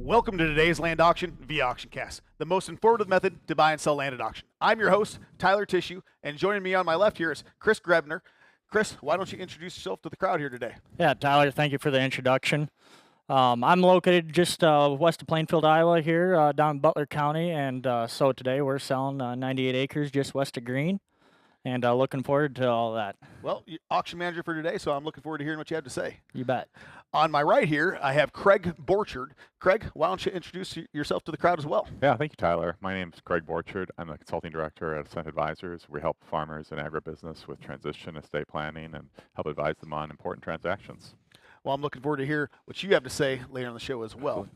Welcome to today's land auction via AuctionCast, the most informative method to buy and sell land at auction. I'm your host, Tyler Tissue, and joining me on my left here is Chris Grebner. Chris, why don't you introduce yourself to the crowd here today? Yeah, Tyler, thank you for the introduction. I'm located just west of Plainfield, Iowa here, down in Butler County, and so today we're selling 98 acres just west of Green, and looking forward to all that. Well, you're auction manager for today, so I'm looking forward to hearing what you have to say. You bet. On my right here, I have Craig Borchard. Craig, why don't you introduce yourself to the crowd as well? Yeah, thank you, Tyler. My name is Craig Borchard. I'm the consulting director at Ascent Advisors. We help farmers and agribusiness with transition, estate planning, and help advise them on important transactions. Well, I'm looking forward to hear what you have to say later in the show as well.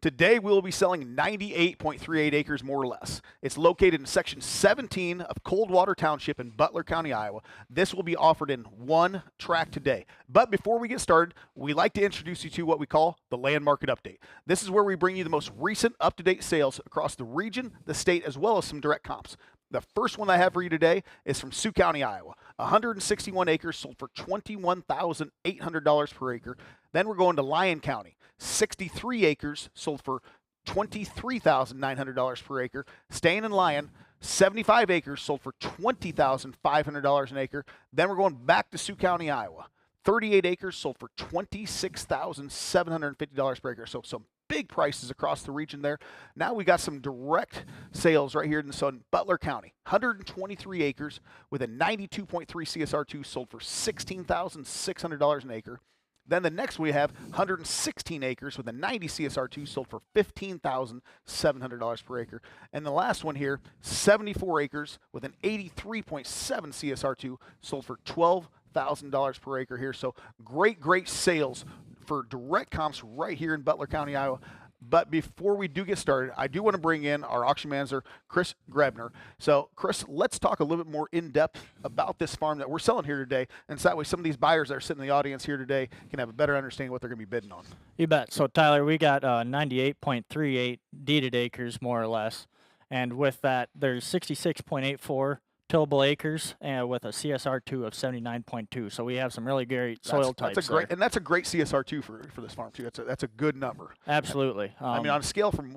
Today, we'll be selling 98.38 acres, more or less. It's located in Section 17 of Coldwater Township in Butler County, Iowa. This will be offered in one tract today. But before we get started, we like to introduce you to what we call the Land Market Update. This is where we bring you the most recent up-to-date sales across the region, the state, as well as some direct comps. The first one I have for you today is from Sioux County, Iowa. 161 acres sold for $21,800 per acre. Then we're going to Lyon County. 63 acres sold for $23,900 per acre. Staying in Lyon, 75 acres sold for $20,500 an acre. Then we're going back to Sioux County, Iowa. 38 acres sold for $26,750 per acre. So some big prices across the region there. Now we got some direct sales right here in Butler County. 123 acres with a 92.3 CSR2 sold for $16,600 an acre. Then the next we have 116 acres with a 90 CSR2 sold for $15,700 per acre. And the last one here, 74 acres with an 83.7 CSR2 sold for $12,000 per acre here. So great sales for direct comps right here in Butler County, Iowa. But before we do get started, I do want to bring in our auction manager, Chris Grebner. So, Chris, let's talk a little bit more in depth about this farm that we're selling here today. And so that way some of these buyers that are sitting in the audience here today can have a better understanding of what they're going to be bidding on. You bet. So, Tyler, we got 98.38 deeded acres, more or less. And with that, there's 66.84 tillable acres with a CSR2 of 79.2. So we have some really great soil types. That's a great CSR2 for this farm too. That's a good number. Absolutely. I mean, on a scale from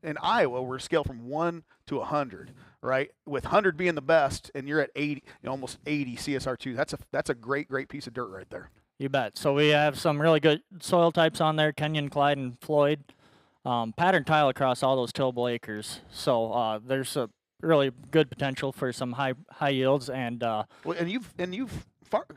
in Iowa, we're a scale from 1 to 100, right? With 100 being the best, and you're at 80, almost 80 CSR2. That's a great piece of dirt right there. You bet. So we have some really good soil types on there: Kenyon, Clyde, and Floyd. Pattern tile across all those tillable acres. So there's a really good potential for some high yields, and you've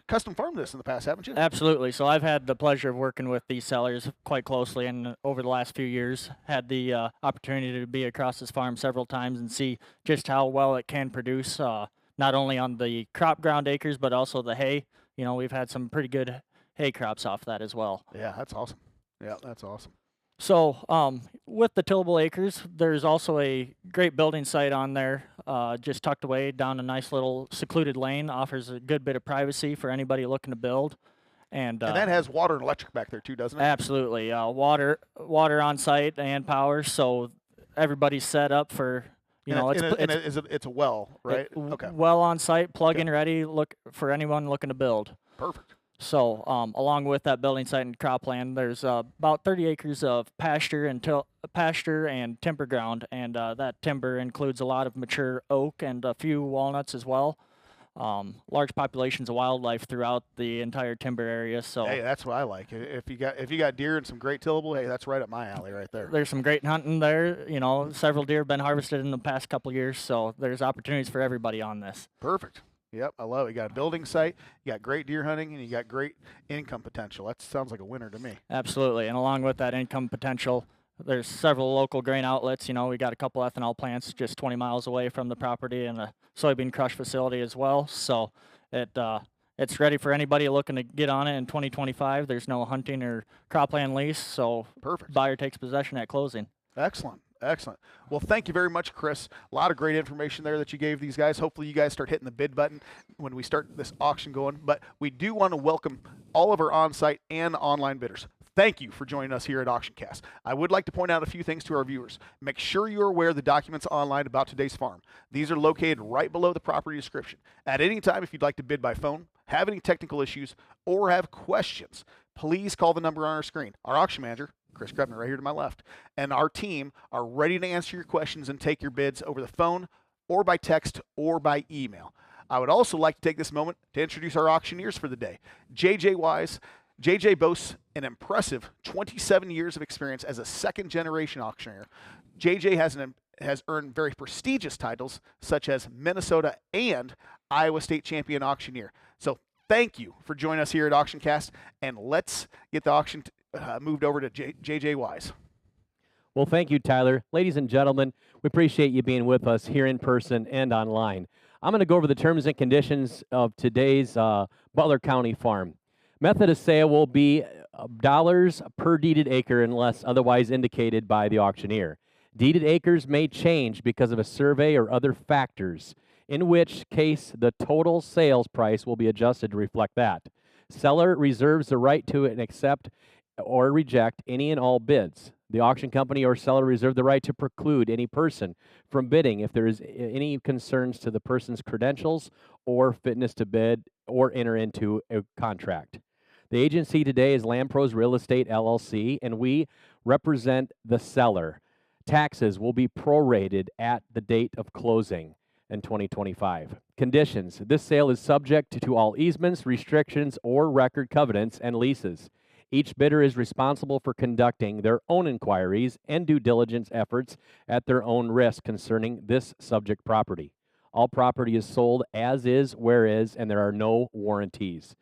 custom farmed this in the past, haven't you? Absolutely. So I've had the pleasure of working with these sellers quite closely, and over the last few years had the opportunity to be across this farm several times and see just how well it can produce, not only on the crop ground acres but also the hay. You know, we've had some pretty good hay crops off that as well. Yeah, that's awesome. Yeah, that's awesome. So with the tillable acres, there's also a great building site on there, just tucked away down a nice little secluded lane. Offers a good bit of privacy for anybody looking to build. And that has water and electric back there too, doesn't it? Absolutely. Water on site and power, so everybody's set up for, it's a well, right? Okay. Well on site, plug-in ready, look for anyone looking to build. Perfect. So along with that building site and cropland, there's about 30 acres of pasture and timber ground, and that timber includes a lot of mature oak and a few walnuts as well. Large populations of wildlife throughout the entire timber area. So hey, that's what I like. If you got deer and some great tillable, hey, that's right up my alley right there. There's some great hunting there. You know, several deer have been harvested in the past couple of years, so there's opportunities for everybody on this. Perfect. Yep, I love it. You got a building site, you got great deer hunting, and you got great income potential. That sounds like a winner to me. Absolutely, and along with that income potential, there's several local grain outlets. You know, we got a couple ethanol plants just 20 miles away from the property, and a soybean crush facility as well. So it's ready for anybody looking to get on it in 2025. There's no hunting or cropland lease, so perfect. Buyer takes possession at closing. Excellent. Well, thank you very much, Chris. A lot of great information there that you gave these guys. Hopefully you guys start hitting the bid button when we start this auction going. But we do want to welcome all of our on-site and online bidders. Thank you for joining us here at AuctionCast. I would like to point out a few things to our viewers. Make sure you are aware of the documents online about today's farm. These are located right below the property description. At any time, if you'd like to bid by phone, have any technical issues, or have questions, please call the number on our screen. Our auction manager, Chris Krebner right here to my left, and our team are ready to answer your questions and take your bids over the phone or by text or by email. I would also like to take this moment to introduce our auctioneers for the day. JJ Wise. JJ boasts an impressive 27 years of experience as a second-generation auctioneer. JJ has earned very prestigious titles such as Minnesota and Iowa State Champion Auctioneer. So thank you for joining us here at AuctionCast, and let's get the auction moved over to JJ Wise. Well, thank you, Tyler. Ladies and gentlemen, we appreciate you being with us here in person and online. I'm going to go over the terms and conditions of today's Butler County farm. Method of sale will be dollars per deeded acre unless otherwise indicated by the auctioneer. Deeded acres may change because of a survey or other factors, in which case the total sales price will be adjusted to reflect that. Seller reserves the right to accept or reject any and all bids. The auction company or seller reserve the right to preclude any person from bidding if there is any concerns to the person's credentials or fitness to bid or enter into a contract. The agency today is Land Pros Real Estate LLC, and we represent the seller. Taxes will be prorated at the date of closing in 2025. Conditions. This sale is subject to all easements, restrictions, or record covenants and leases. Each bidder is responsible for conducting their own inquiries and due diligence efforts at their own risk concerning this subject property. All property is sold as is, where is, and there are no warranties.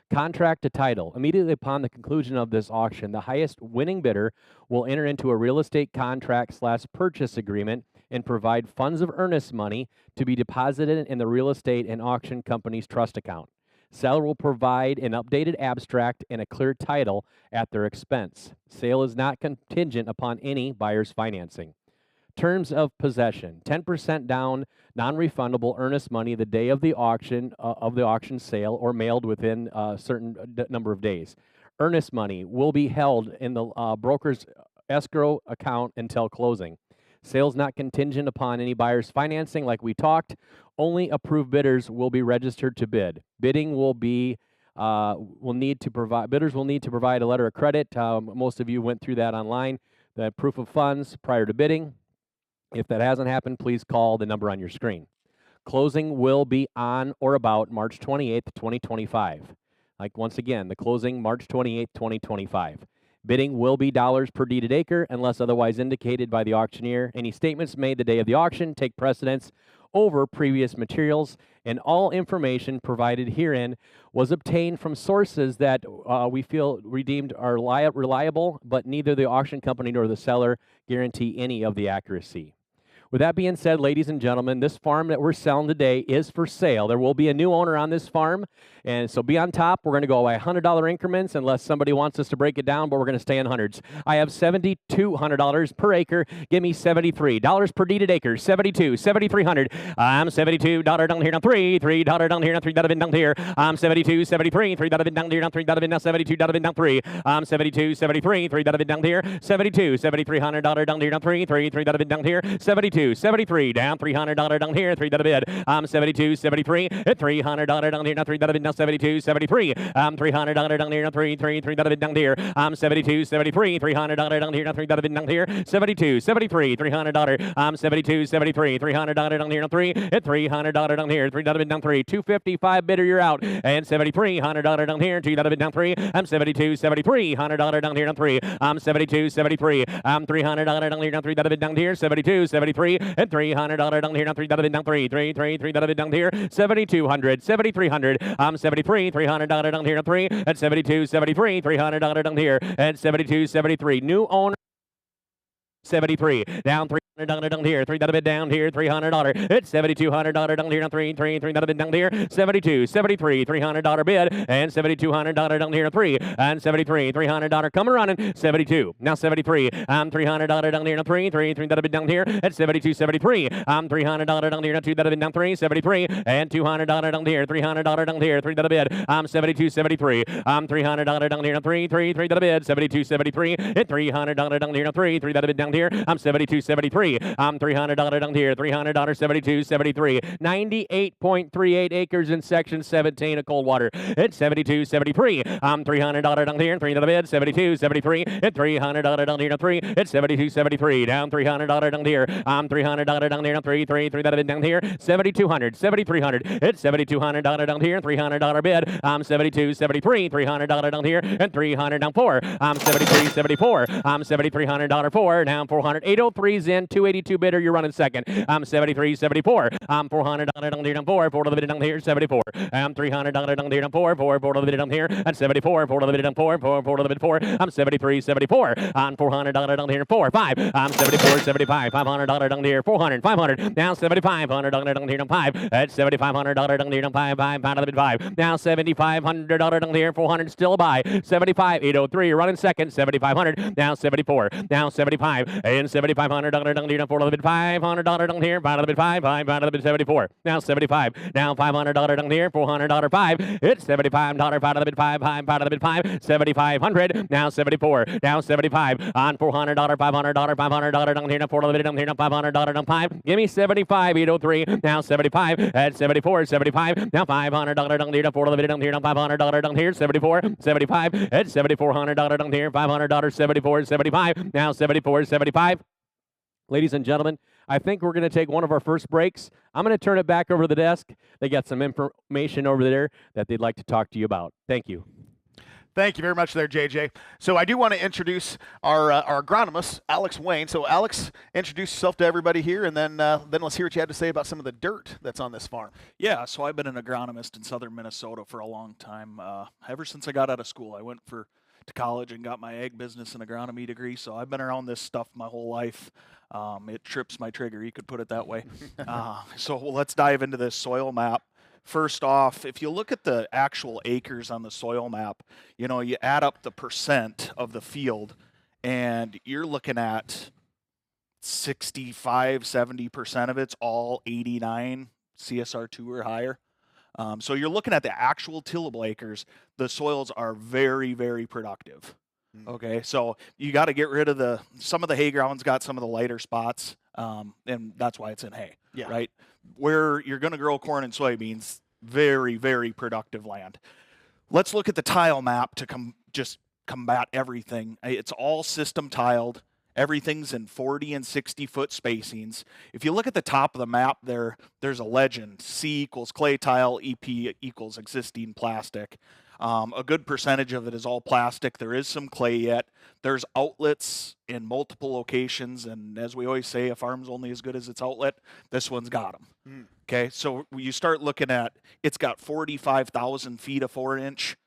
Contract to title. Immediately upon the conclusion of this auction, the highest winning bidder will enter into a real estate contract/purchase agreement and provide funds of earnest money to be deposited in the real estate and auction company's trust account. Seller will provide an updated abstract and a clear title at their expense. Sale is not contingent upon any buyer's financing. Terms of possession: 10% down, non-refundable earnest money the day of the auction sale or mailed within a certain number of days. Earnest money will be held in the broker's escrow account until closing. Sales not contingent upon any buyer's financing, like we talked. Only approved bidders will be registered to bid. Bidding will be bidders will need to provide a letter of credit. Most of you went through that online. The proof of funds prior to bidding. If that hasn't happened, please call the number on your screen. Closing will be on or about March 28th, 2025. Like once again, the closing March 28th, 2025. Bidding will be dollars per deeded acre unless otherwise indicated by the auctioneer. Any statements made the day of the auction take precedence over previous materials, and all information provided herein was obtained from sources that we feel deemed are reliable, but neither the auction company nor the seller guarantee any of the accuracy. With that being said, ladies and gentlemen, this farm that we're selling today is for sale. There will be a new owner on this farm, and so be on top. We're going to go by $100 increments unless somebody wants us to break it down, but we're going to stay in hundreds. I have $7,200 per acre. Give me $73 per deeded acre. $72, $7,300. I'm $72 down here, now $3 down here, now $3 down here. I'm $72, $73, $3 down here, now $3 now $72 down 3. I'm $72, $73, $3 down here. $72, $7,300 down here, now $3 down here. $72. $73 down, $300 down here, $3 bid. I'm $72, $73 at $300 down here, now $3 bid, now $72, $73. I'm $300 down here, now $3 bid down here. I'm $72, $73, $300 down here, now $3 bid down here. $72, $73, $300. I'm $72, $73, $300 down here, now $3 at $300 down here, $3 bid down 3. $255 bidder, you're out. And $7,300 down here, $2 bid down 3. I'm $72, $73, $100 down here, now 3. I'm $72, $73. I'm $300 down here, now $3 bid down here. $72, $73. And $300 down here, now $3 bid down 3, $3 bid down here, $7,200, $7,300, I'm $73, $300 down here, now 3, and $72, $73, $300 down here, and $72, $73, new owner, $73, down $300 down here, $3 bid down here, $300, it's $7,200 down here, now 3 bid down here, $72, $73, $300 bid, and $7,200 down here, 3, and $73, $300 coming running, $72, now $73, I'm $300 down here, now 3 bid down here, at $72, $73, I'm $300 down here, now $2 bid down 3, $73, and $200 down here, $300 down here, $3 bid, I'm $72, $73, I'm $300 down here, now 3 bid, $72, $73, at $300 down here, now 3 bid down down here. I'm 72.73. I'm $300 down here. $300, 72.73. 98.38 acres in section 17 of Coldwater. It's 72.73. I'm $300 down here. 3 to the bid. 72.73. It's $300 down here to 3. It's 72.73. Down $300 down here. I'm $300 down here. 3 to the bid down here. 7,200. 7,300. It's $7,200 down here. $300 bid. I'm 72.73. $300 down here. And $300 down 4. I'm 73.74. I'm $7,300 4. Down 400. 803's in. 282 bidder. You're running second. I'm 73.74. I'm $400 down here down 4. 4 to the bid down here. 74. I'm $300 down here down 4. 4 to the bid down here. And 74. 4 to the bid down 4. 4 to the bid 4. I'm 73.74. I'm $400 down here 4. 5. I'm 74.75. $500 down here. 400. 500. Now 7,500 down here down 5. That's $7,500 down here down 5. 5 to the bid 5. Now $7,500 down here. 400 still a buy. 75. 803. You're running second. 7,500. Now 74. Now 75. And $7,500 down here down 4 to the bid. $500 down here. 5 to the bid 5. 5 to the bid 74. Now 75. Now $500 down here. $400 5. It's $75. 5 to the bid 5. 5 to the bid 5. 7,500. Now 74. Now 75. On $400. $500. $500 down here. Now 4 to the bid down here. Now $500 down 5. Give me 75. 803. Now 75. At 74. 75. Now $500 down here. Now 4 to the bid down here. Now $500 down here. 74. 75. At $7,400 down here. $500. 74. 75. Now 74. 75. Ladies and gentlemen, I think we're going to take one of our first breaks. I'm going to turn it back over to the desk. They got some information over there that they'd like to talk to you about. Thank you. Thank you very much there, JJ. So I do want to introduce our agronomist, Alex Wayne. So Alex, introduce yourself to everybody here, and then let's hear what you had to say about some of the dirt that's on this farm. Yeah, so I've been an agronomist in southern Minnesota for a long time. Ever since I got out of school, I went to college and got my ag business and agronomy degree, so I've been around this stuff my whole life. It trips my trigger, you could put it that way. So let's dive into this soil map. First off, if you look at the actual acres on the soil map, you add up the percent of the field, and you're looking at 65, 70% of it's all 89 CSR2 or higher. So you're looking at the actual tillable acres. The soils are very, very productive. Okay, so you got to get rid of some of the hay ground's got some of the lighter spots, and that's why it's in hay, right? Where you're going to grow corn and soybeans, very, very productive land. Let's look at the tile map to just combat everything. It's all system tiled. Everything's in 40 and 60 foot spacings. If you look at the top of the map there's a legend. C equals clay tile, EP equals existing plastic. A good percentage of it is all plastic. There is some clay yet. There's outlets in multiple locations, and as we always say, a farm's only as good as its outlet. This one's got them. Okay, so you start looking at, it's got 45,000 feet of 4-inch.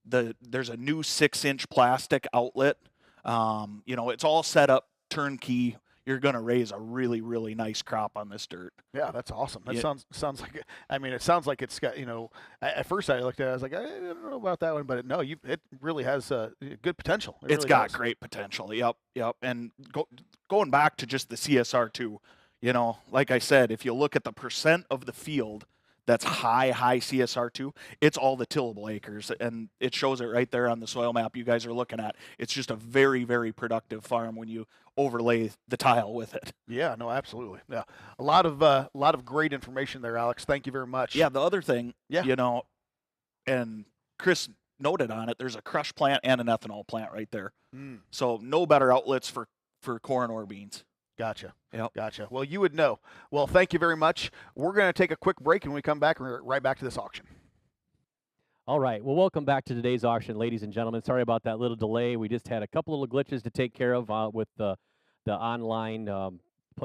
There's a new 6-inch plastic outlet. It's all set up turnkey. You're going to raise a really, really nice crop on this dirt. Yeah, that's awesome. That sounds like it. I mean, it sounds like it's got, at first I looked at it, I was like, I don't know about that one, but it really has good potential. It's got great potential. Yep. And going back to just the CSR2, like I said, if you look at the percent of the field that's high CSR2, it's all the tillable acres, and it shows it right there on the soil map you guys are looking at. It's just a very, very productive farm when you overlay the tile with it. Yeah, no, absolutely. Yeah, a lot of great information there, Alex. Thank you very much. Yeah, the other thing, and Chris noted on it, there's a crush plant and an ethanol plant right there. So no better outlets for corn or beans. Gotcha. Yep. Gotcha. Well, you would know. Well, thank you very much. We're going to take a quick break, and when we come back, we're right back to this auction. All right. Well, welcome back to today's auction, ladies and gentlemen. Sorry about that little delay. We just had a couple little glitches to take care of with the online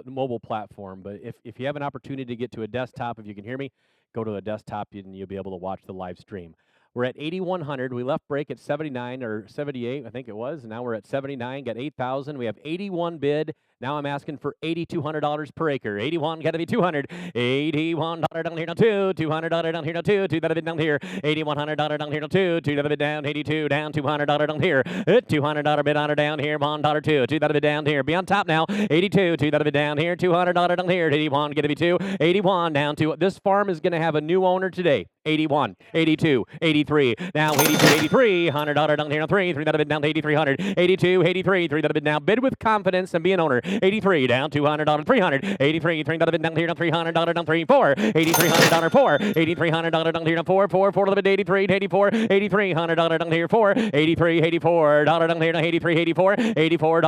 mobile platform. But if you have an opportunity to get to a desktop, if you can hear me, go to a desktop and you'll be able to watch the live stream. We're at 8,100. We left break at 79 or 78, I think it was. And now we're at 79, got 8,000. We have 81 bid. Now I'm asking for $8,200 per acre. 81 got to be 200. $81 down here now 2. $200 down here now 2. 2 that bid down here. $8,100 down here now 2. 2 that bid down. 82 down. $200 down here. $200 bid on her down here. $1 2. 2 that bid down here. Be on top now. 82. 2 that bid down here. $200 down here. 81 get to be 2. 81 down to. This farm is going to have a new owner today. 81, 82, 83. Now 82, 83. $100 down here now 3. 3 that bid down to 8,300. 82, 83. 3 that bid now. Bid with confidence and be an owner. $83 down $200 $300 $83 $3 down here down $300 down 3 4 $8,300 4 $8,300 down here down 4 4 4 $83 84 $8,300 down here 4 $83 $84 down here down $83 $84 $84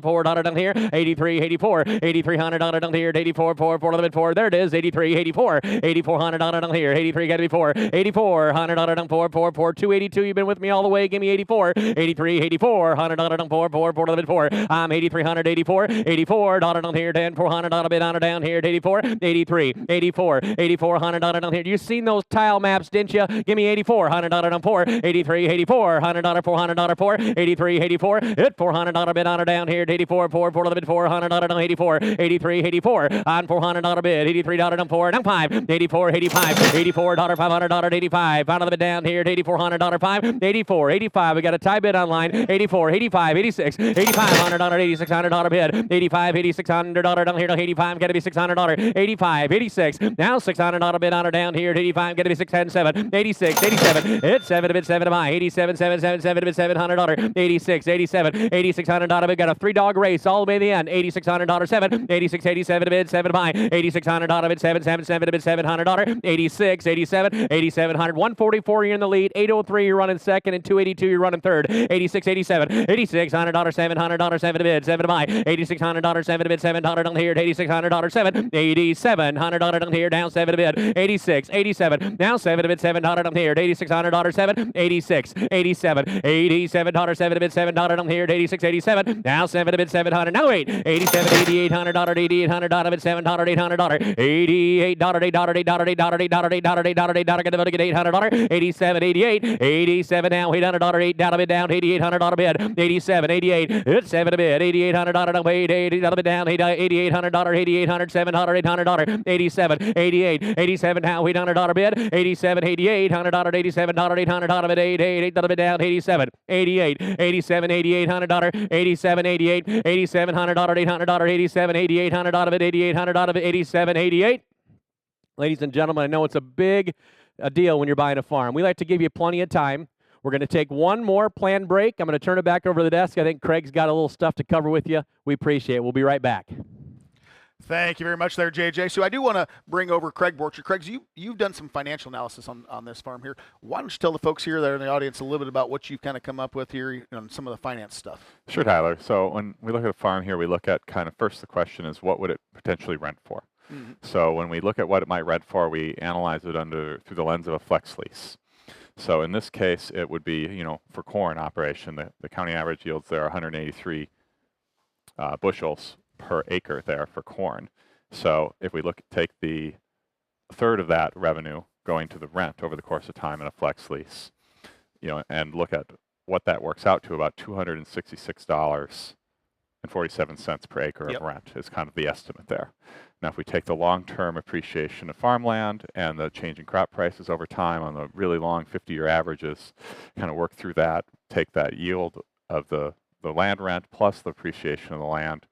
$4 down here $83 $84 $8,300 down here $84 4 4 4 there it is $83 $84 $8,400 down here $83 got to be 4 $8,400 down 4 4 4 282 you've been with me all the way give me 84 $83 $84 $100 down 4 4 4 4 I'm 8,300 84 $84 down here $10 $400 bit down here at 84 $83 $84 $84 $100 down here you seen those tile maps didn't you give me $84 $100 down 4 $83 $84 $100 $400 4 $83 $84 at $400 bit down here at 84 4 4 $400 down 84 $83 $84 on $400 bid $83 down 4 down 5 $84 $85 $84 $500 $85 out of the bid down here at $84 $5 $84 $85 we got a tie bid online $84 $85 $86 $85 $100 $86 bid $85 $86 down here to 85 got to be $600 $85 $86 now $600 bid down here at 85 got to be $607 $86 $87 it's 7 bid 7 to buy $87 $7 bid $700 $86 $87 $86 bid got a 3-dog race all the way to the end $86 7 $86 $87 bid 7 to buy $86 bid 7 bid $700 $86 $87 $87 144 you're in the lead 803 you're running second and 282 you're running third $86 $87 $86 $700 7 bid 7 to buy $86 7 bid $700 down here at $86 7 $87 down here down 7 to bid 86 $87 now 7 to bid $700 down here at $86 7 $86 $87 $87 7 to bid $700 down here at $86 $87 now 7 to bid $700 now 8 $87 $88 $88 bid $700 $800 $88 $8 $87 $88 $87 now $800 $8 bid down $88 bid $87 $88 it's 7 to bid $88 down wait $88 bid down $88 $88 $700 $800 $87 $88 $87 now $800 bid $87 $88 $87 $800 bid $88 bid down $87 $88 $87 $88 $87 $88 $87 $100 $800 $87 $88 $100 bid $88 bid $87 $88 ladies and gentlemen I know it's a big deal when you're buying a farm we like to give you plenty of time. We're going to take one more planned break. I'm going to turn it back over to the desk. I think Craig's got a little stuff to cover with you. We appreciate it. We'll be right back. Thank you very much there, JJ. So I do want to bring over Craig Borchard. Craig, you've done some financial analysis on this farm here. Why don't you tell the folks here that are in the audience a little bit about what you've kind of come up with here on some of the finance stuff? Sure, Tyler. So when we look at a farm here, we look at kind of first the question is what would it potentially rent for? Mm-hmm. So when we look at what it might rent for, we analyze it through the lens of a flex lease. So in this case, it would be, for corn operation, the county average yields there are 183 bushels per acre there for corn. So if we take the third of that revenue going to the rent over the course of time in a flex lease, and look at what that works out to, about $266.47 per acre of rent is kind of the estimate there. Now, if we take the long-term appreciation of farmland and the changing crop prices over time on the really long 50-year averages, kind of work through that, take that yield of the land rent plus the appreciation of the land,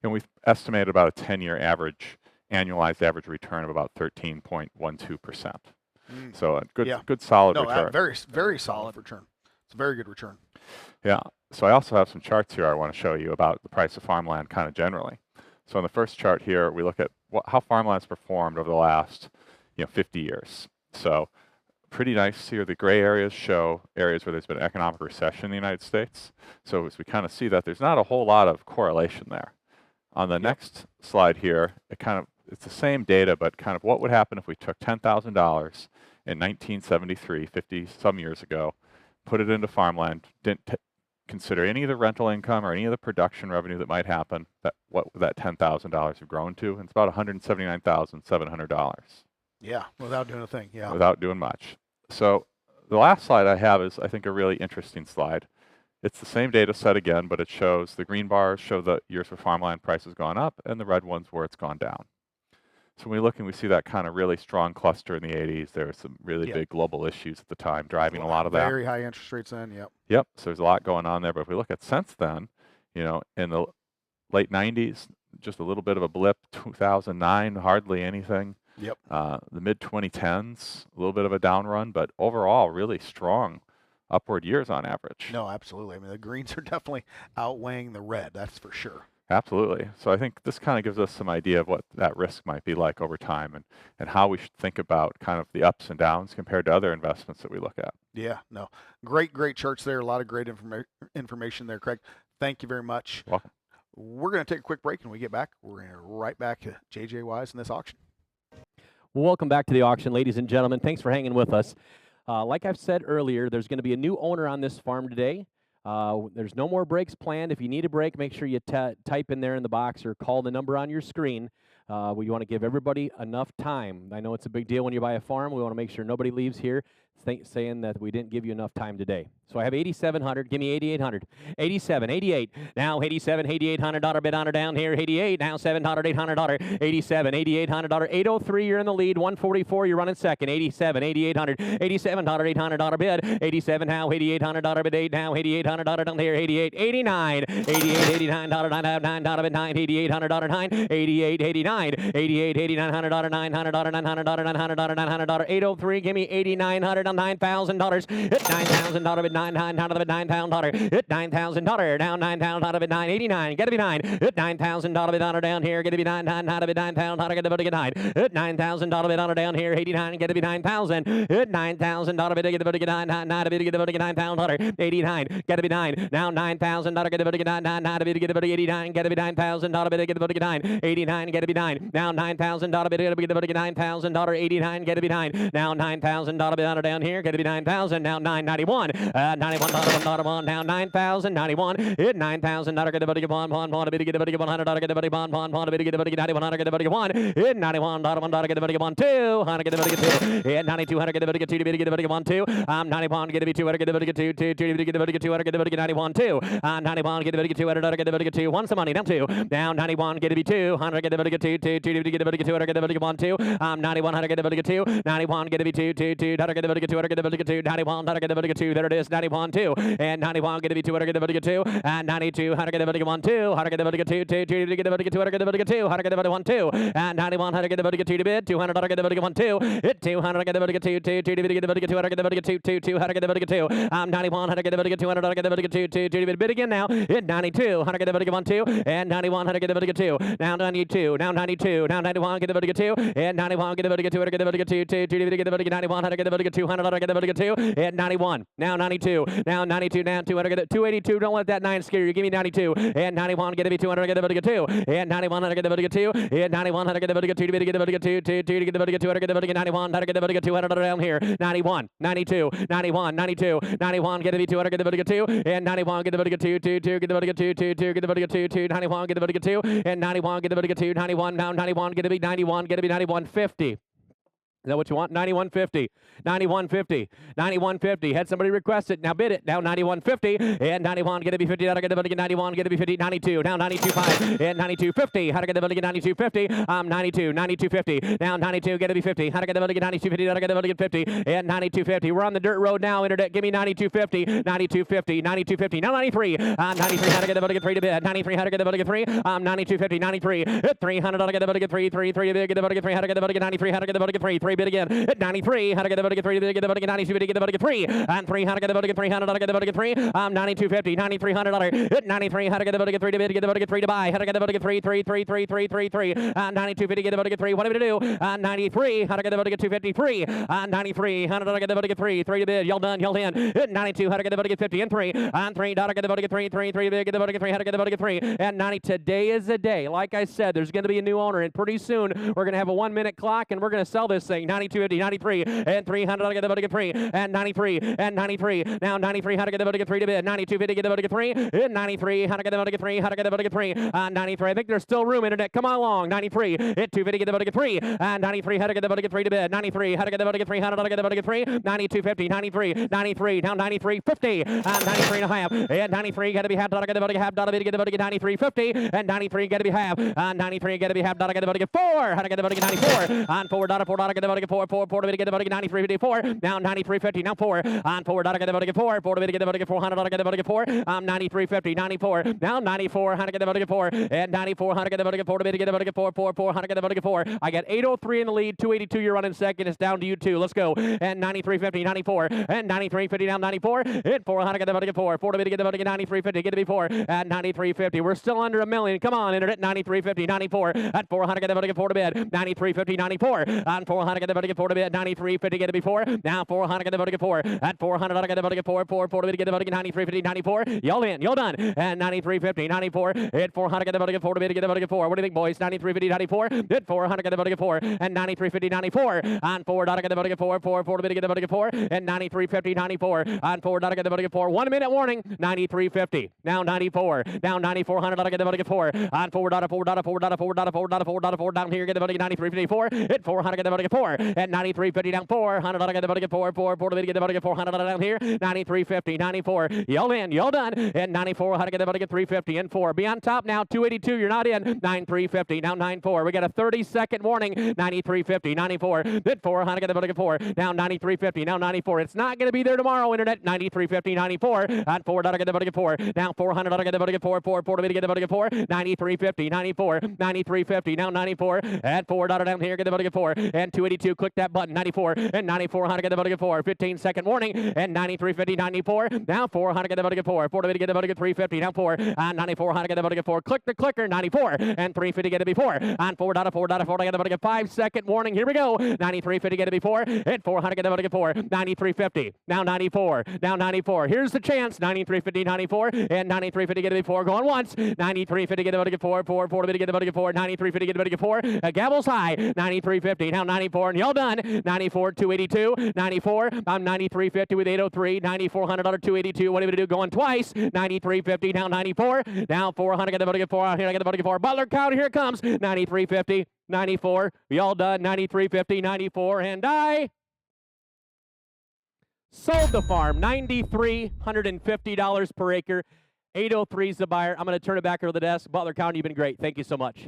and we've estimated about a 10-year annualized average return of about 13.12%. So a good solid return. Very, very solid return. It's a very good return. Yeah. So I also have some charts here I want to show you about the price of farmland kind of generally. So on the first chart here, we look at how farmland's performed over the last 50 years. So pretty nice here. The gray areas show areas where there's been economic recession in the United States. So as we kind of see that, there's not a whole lot of correlation there. On the next slide here, it's the same data, but kind of what would happen if we took $10,000 in 1973, 50-some years ago, put it into farmland, didn't consider any of the rental income or any of the production revenue that might happen, what would that $10,000 have grown to? And it's about $179,700. Yeah, without doing a thing, yeah. Without doing much. So the last slide I have is, I think, a really interesting slide. It's the same data set again, but it shows the green bars show the years where farmland price has gone up and the red ones where it's gone down. So when we look and we see that kind of really strong cluster in the 80s, there were some really big global issues at the time driving a lot of that. Very high interest rates then, Yep, so there's a lot going on there. But if we look at since then, in the late 90s, just a little bit of a blip, 2009, hardly anything. Yep. The mid-2010s, a little bit of a down run, but overall really strong upward years on average. No, absolutely. I mean, the greens are definitely outweighing the red, that's for sure. Absolutely. So I think this kind of gives us some idea of what that risk might be like over time, and how we should think about kind of the ups and downs compared to other investments that we look at. Yeah, no, great charts there. A lot of great information there, Craig. Thank you very much. Welcome. We're going to take a quick break, and when we get back, we're going to right back to JJ Wise in this auction. Well, welcome back to the auction, ladies and gentlemen. Thanks for hanging with us. Like I've said earlier, there's going to be a new owner on this farm today. There's no more breaks planned. If you need a break, make sure you type in there in the box or call the number on your screen. We want to give everybody enough time. I know it's a big deal when you buy a farm. We want to make sure nobody leaves here saying that we didn't give you enough time today. So I have 8,700. Give me 8,800. 87, 88. Now 87, $8,800 bid on her down here. 88. Now $700, $800. 87, $8,800. 803. You're in the lead. 144. You're running second. 87, $8,800. $87, $800 bid. 87 now. $8,800 bid. 8 now. $8,800 down here. 88, 89. 88, $89. $9 bid. 9. $8,800. 9. 88, 89. 88, $8,900. $900. $900. $900. 803. Give me $8,900. $9,000. Hit $9,000 bid. $9,000 bid. $9,000. Hit $9,000. Down $9,000 bid. $989. Get to be 9. Hit $9,000 bid on her down here. Get to be 9,900 bid. $9,000. Get to be 9. Hit $9,000 bid on her down here. 89. Get to be 9,000. Hit $9,000 bid. Get to be 9,900 bid. Get to be 9,000. 89. Get to be 9. Now $9,000. Get to be 9,900 bid. Get to be 89. Get to be $9,000 bid. Get to be 9. 89. Get to be 9. Now $9,000 bid. Get to be $9,000. 89. Get to be 9. Now $9,000 bid on her down here. Get to be 9,000. Now $991. $91. Now $9,000. $91. Hit $9,000. Get to be $1. Bid. Get to be $100. Get to be $1. Bid. Get to be $91. Get to be $1. Hit $91. Get to be $1. 200. Get to be $2. Hit $9,200. Get to be $2. Bid. Get to be $1. 2. $91. Get to be $200. Get to be $2. 2. Get to be $200. Get to be $91. 2. $91. Get to be $200. Get to be $2. One some money. Down 2. Now $91. Get to be $200. Get to be $2. 2. Get to be $200. Get to be $1. 2. $91. Get to be $2. 91. Get to be 2. 2. 2. Get to be $200. Get to be $2. 91. Get to be 2. There it is. 91. 2. And 91. Get to be $200. Get to be 2. And 92. Get to be 1. 2. Get to be 2. 2. Get to be $200. Get to be 2. Get to be 1. 2. And 91. Get to be 2 to bid. $200. Get to be 1. 2. Hit $200. Get to be 2. 2. Get to be $200. Get to be 2. 2. 2. Get to be 2. 91. Get to be $200. Get to be 2. 2. Get to bid again now. Hit 92. Get to be 1. 2. And 91. Get to be 2. Now 92. Now 92. Now 91. Get to be 2. And 91. Get to be 2. Get to be 2. 2. Get to be 91. Get to be 200. Get to be 2. And 91. Now 92. Now 92. Now 200. Get 282. Don't let that 9 scare you. Give me 92. And 91. Get to be 200. Get to be 2. And 91. Get to be 2. And 91. Get to be 2. Get to be 2. 2. Get to be 200. Get to be 91. Get to be 200 down here. 91. 92. 91. 92. 91. Get to be 200. Get to be 2. And 91. Get to be 2. 2. 2. Get to be 2. 2. 2. Get to be 2. 2. 91. Get to be 2. And 91. Get to be 2. 91. Now 91. Get to be 91. Get to be 91.50. Is that what you want? 91.50. 91.50. 91.50. Had somebody request it. Now bid it. Now 91.50. And 91. Get to be 50. Get to be 91. Get to be 50. 92. Now 92.5. And 92.50. How to get to be 92.50. 92. 92.50. Now 92. Get to be 50. How to get to be 92.50. How to get to be 50. And 92.50. We're on the dirt road now. Internet. Give me 92.50. 92.50. 92.50. Now 93. 93. How to get to be 3 to bid. 93. How to get to be 3. 92.50. 93. 300. How to get to be 3. 3. 3 to bid. Get to be 3. How to get to be 93. How to get to be 3. 3 bid again. At 93. How to get the bid 3 to get the bid 92 to get the bid 3. And 3 how to get the bid 300 to get the bid 3. 92.50. 9300. At 93. How to get the bid 3 to bid get the bid 3 to buy. How to get the bid 3 3 3 3 3 3 3. 92.50 get the bid 3. What are we to do? 93. How to get the bid 253. 93. How to get the bid 3 3 to bid. Y'all done. Y'all in. At 92. How to get the bid 50 and 3. On 3. How to get the bid 3 3 3 bid get the bid 3. How to get the bid 3. And 90. Today is the day. Like I said, there's going to be a new owner, and pretty soon we're going to have a 1-minute clock, and we're going to sell this thing. 92.50, 93, and 300. How to get the bid 3. And 93. And 93. Now 93. How to get the bid 3 to bid. 92.50 get the bid 3. And 93. How to get the bid 3. How to get the bid 3. 93. I think there's still room. Internet, come on along. 93. Hit 250 get the bid 3. And 93. How to get the bid 3 to bid. 93. How to get the bid 3. How to get the bid 3. 92.50. 93. 93. Now 93.50. And 93 and a half. And 93 got to be half. Get the bid half. Get the bid 93.50. And 93 got to be half. 93 got to be half. Get the bid 4. How to get the bid 94. On 4. 4. Get the about to get 4 to get about to get 93.54. Now 93.50. Now 4 on 4. Gotta get about to get 4 to get about to get 400. Gotta get about to get 4. 93.50. 94. Now 94. How to get about to get 4 and 94. How to get about to get 4 to get about to get 4. 4. How to get about to get 4. I got 803 in the lead. 282. You're running second. It's down to you two. Let's go. And 93.50. 94 and 93.50. Now 94. Hit 4. How to get about to get 4. 4 to get about to get 93.50. Get to be 4 at 93.50. We're still under a million. Come on, internet. 93.50. 94 at 4. How to get about to get 4 to bed. 93.50. 94 on 4. How to get about to get 4 to bed. 93.50. Get to be 4. Now 4. How to get about to get 4 at 400. How to get about to get 4. 4 to get about to get 93.50. 94. Y'all in. Y'all done. And 93.50. 94. Hit 4. How to get about to get 4 to get about to get 4. What do you think, boys? 93.50. 94. Hit 4. How to get about to get 4 and 93.50. 94 on 4. How to get about to get 4. 4 to get about to get 4 and 93.50. 94 on 4. How to get about to get 4. 1 minute warning. 93.50. Now 94. Down 94. How to get about to get 4 on 4. 4 down here. Get about to get 93.54. Hit 4. How to get about to get 4 and 93.50. Down 4. How to get about to get 4. 4 to get about to get 400 down here. 93.50. 94. Y'all in. Y'all done. And 94. How to get about to get 350 and 4. Be on top now. 282. You're not in. 93.50. Now 94. We got a 30-second warning. 93.50. 94. Hit 4. How to get about to get 4. Now 93.50. Now 94. It's not going to be there tomorrow, internet. 93.50. 94 on 4. How to get about to get 4. Now 400. How to get about to get 4. 4 to get about to get 4. 93.50. 94. 93.50. Now 94 at 4. Down here. Get about to get 4 and 282. Click that button. 94 and 94. How to get about to get 4. 15-second warning and 93.50. 94. Now 4. How to get about to get 4. 4 to get about to get 350. Now 4 on 94. How to get about to get 4. Click the clicker. 94 and 350. Get to be 4 on 4. 4 to get about to get 5-second warning. Here we go. 93.50. Get to be 4. Hit 4. How to get about to get 4. 93.50. Now 94. Now 94. Here's the chance. 93.50. 94 and 93.50. Get to be 4. Going once. 93.50. Get about to get 4. 4 to get about to get 4. 93.50. Get about to get 4. Gavel's high. 93.50. Now 94 and y'all done. 94. 282. 94. I'm 93.50 with 803. 9400 under 282. What are we going to do? Going twice. 93.50. Now 94. Now 400. Get about to get 4 out here. I get about to get 4. Butler County. Here it comes. 93.50. 94. Y'all done. 93.50. 94. And I sold the farm. $9,350 per acre. 803 is the buyer. I'm going to turn it back over to the desk. Butler County, you've been great. Thank you so much.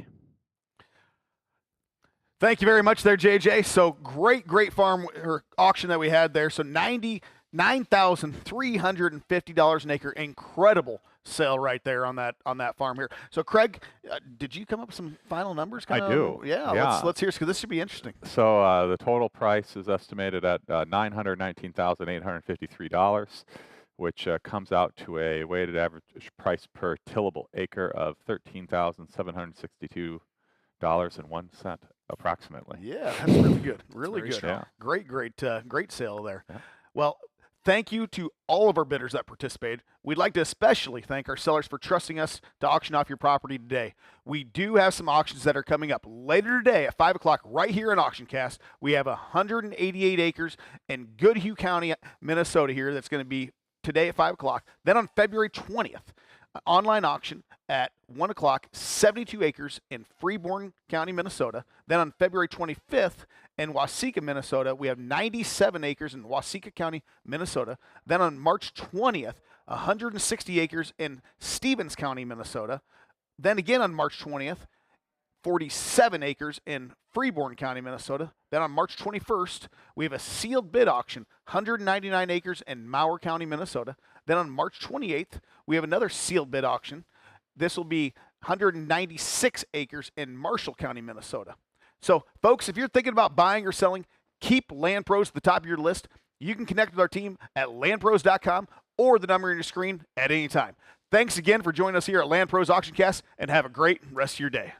Thank you very much there, JJ. So great farm or auction that we had there. So $99,350 an acre. Incredible sale right there on that farm here. So Craig, did you come up with some final numbers? I do. Yeah. Let's hear, because this should be interesting. So the total price is estimated at $919,853, which comes out to a weighted average price per tillable acre of $13,762.01 approximately. Yeah, that's really good. Really good. Yeah. Great sale there. Yeah. Well, thank you to all of our bidders that participated. We'd like to especially thank our sellers for trusting us to auction off your property today. We do have some auctions that are coming up later today at 5 o'clock right here in AuctionCast. We have 188 acres in Goodhue County, Minnesota here that's going to be today at 5 o'clock. Then on February 20th, online auction at 1 o'clock, 72 acres in Freeborn County, Minnesota. Then on February 25th in Waseca, Minnesota, we have 97 acres in Waseca County, Minnesota. Then on March 20th, 160 acres in Stevens County, Minnesota. Then again on March 20th, 47 acres in Freeborn County, Minnesota. Then on March 21st, we have a sealed bid auction, 199 acres in Mower County, Minnesota. Then on March 28th, we have another sealed bid auction. This will be 196 acres in Marshall County, Minnesota. So, folks, if you're thinking about buying or selling, keep Land Pros at the top of your list. You can connect with our team at landpros.com or the number on your screen at any time. Thanks again for joining us here at Land Pros AuctionCast, and have a great rest of your day.